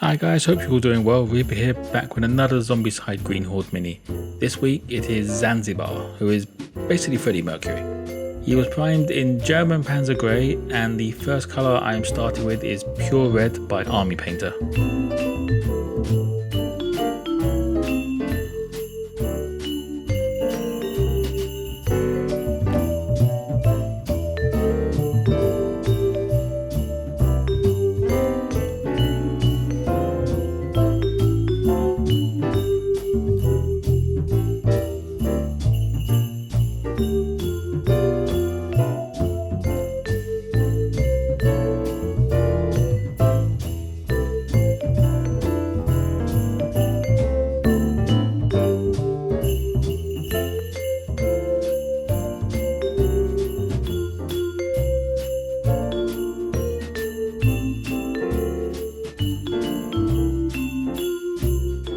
Hi guys, hope you're all doing well. Reaper here, back with another Zombicide Green Horde mini. This week it is Zanzibar, who is basically Freddie Mercury. He was primed in German Panzer Grey, and the first colour I am starting with is Pure Red by Army Painter.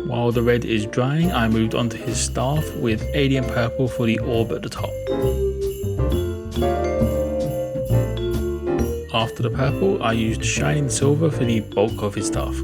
While the red is drying, I moved on to his staff with Alien Purple for the orb at the top. After the purple, I used Shining Silver for the bulk of his staff.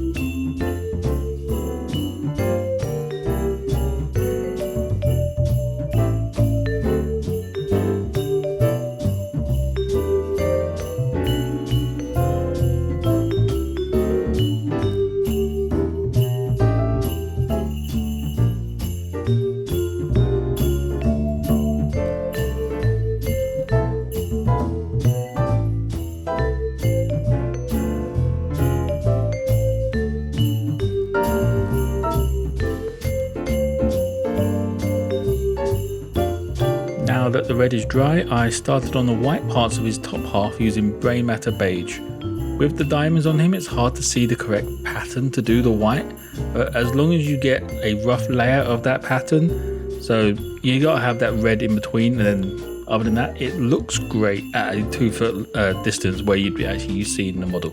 Now that the red is dry, I started on the white parts of his top half using Brain Matter Beige. With the diamonds on him, it's hard to see the correct pattern to do the white, but as long as you get a rough layer of that pattern, so you gotta have that red in between, and then other than that, it looks great at a 2 foot distance where you'd be actually seeing the model.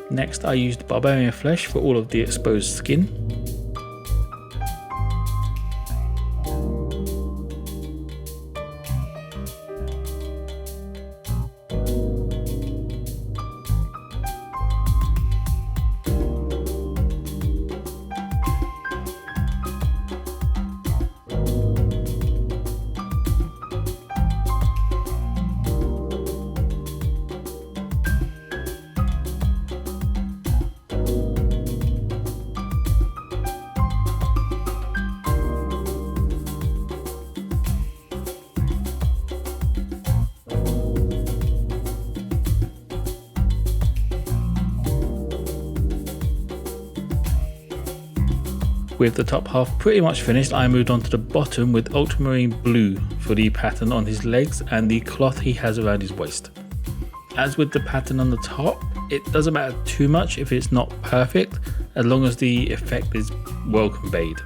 Next, I used Barbarian Flesh for all of the exposed skin. With the top half pretty much finished, I moved on to the bottom with ultramarine blue for the pattern on his legs and the cloth he has around his waist. As with the pattern on the top, it doesn't matter too much if it's not perfect, as long as the effect is well conveyed.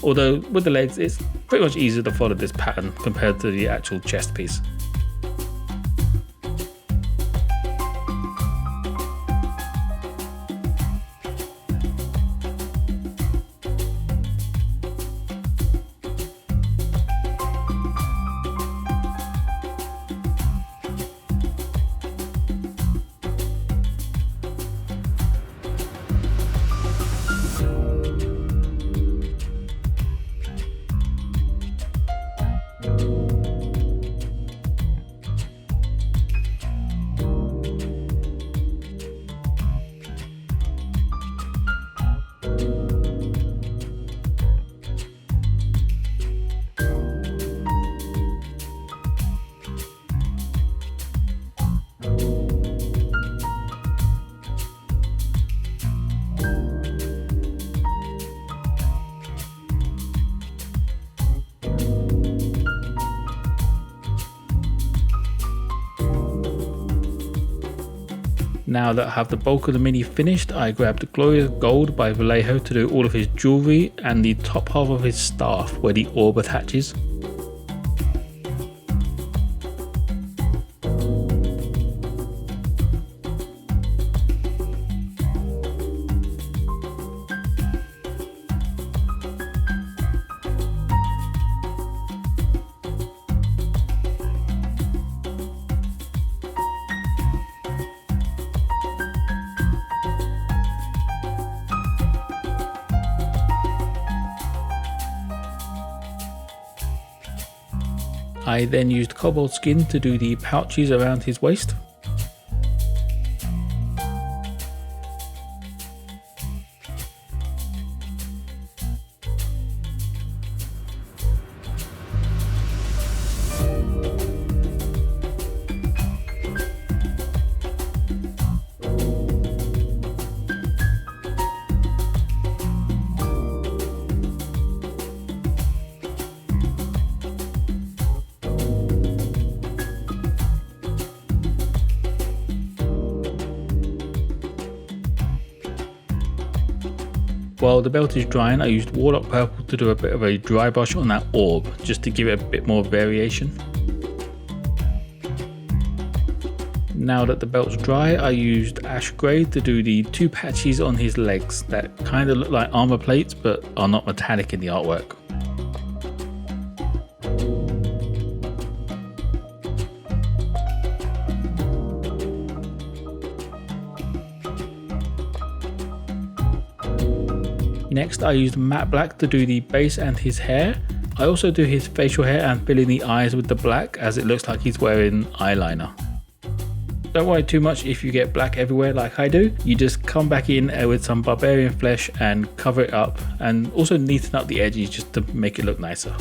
Although with the legs, it's pretty much easier to follow this pattern compared to the actual chest piece. Now that I have the bulk of the mini finished, I grabbed Glorious Gold by Vallejo to do all of his jewellery and the top half of his staff where the orb attaches. I then used cobalt skin to do the pouches around his waist. While the belt is drying, I used Warlock Purple to do a bit of a dry brush on that orb, just to give it a bit more variation. Now that the belt's dry, I used Ash Grey to do the 2 patches on his legs that kind of look like armor plates but are not metallic in the artwork. Next, I used matte black to do the base and his hair. I also do his facial hair and fill in the eyes with the black as it looks like he's wearing eyeliner. Don't worry too much if you get black everywhere like I do. You just come back in with some barbarian flesh and cover it up, and also neaten up the edges just to make it look nicer.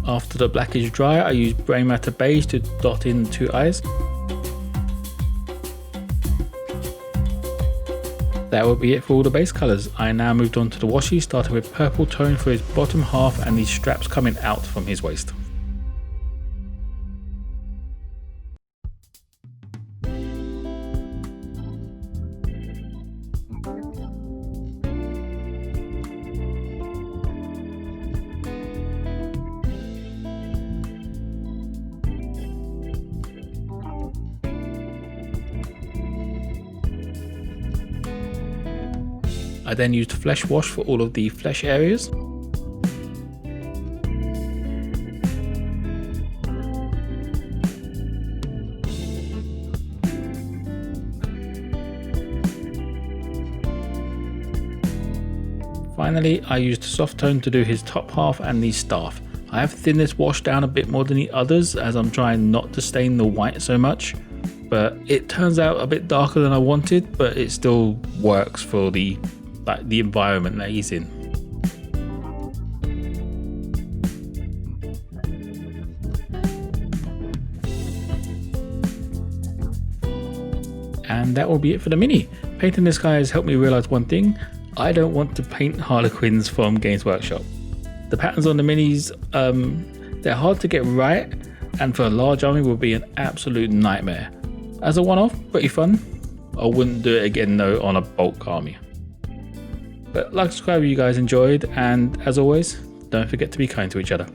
After the black is dry, I use Brain Matter Beige to dot in the 2 eyes. That would be it for all the base colours. I now moved on to the washi, starting with purple tone for his bottom half and these straps coming out from his waist. I then used Flesh Wash for all of the flesh areas. Finally, I used Soft Tone to do his top half and the staff. I have thinned this wash down a bit more than the others as I'm trying not to stain the white so much, but it turns out a bit darker than I wanted, but it still works for the environment that he's in. And that will be it for the mini. Painting this guy has helped me realize one thing: I don't want to paint Harlequins from Games Workshop. The patterns on the minis, they're hard to get right, and for a large army will be an absolute nightmare. As a one-off, pretty fun. I wouldn't do it again though on a bulk army. But like, subscribe if you guys enjoyed, and as always, don't forget to be kind to each other.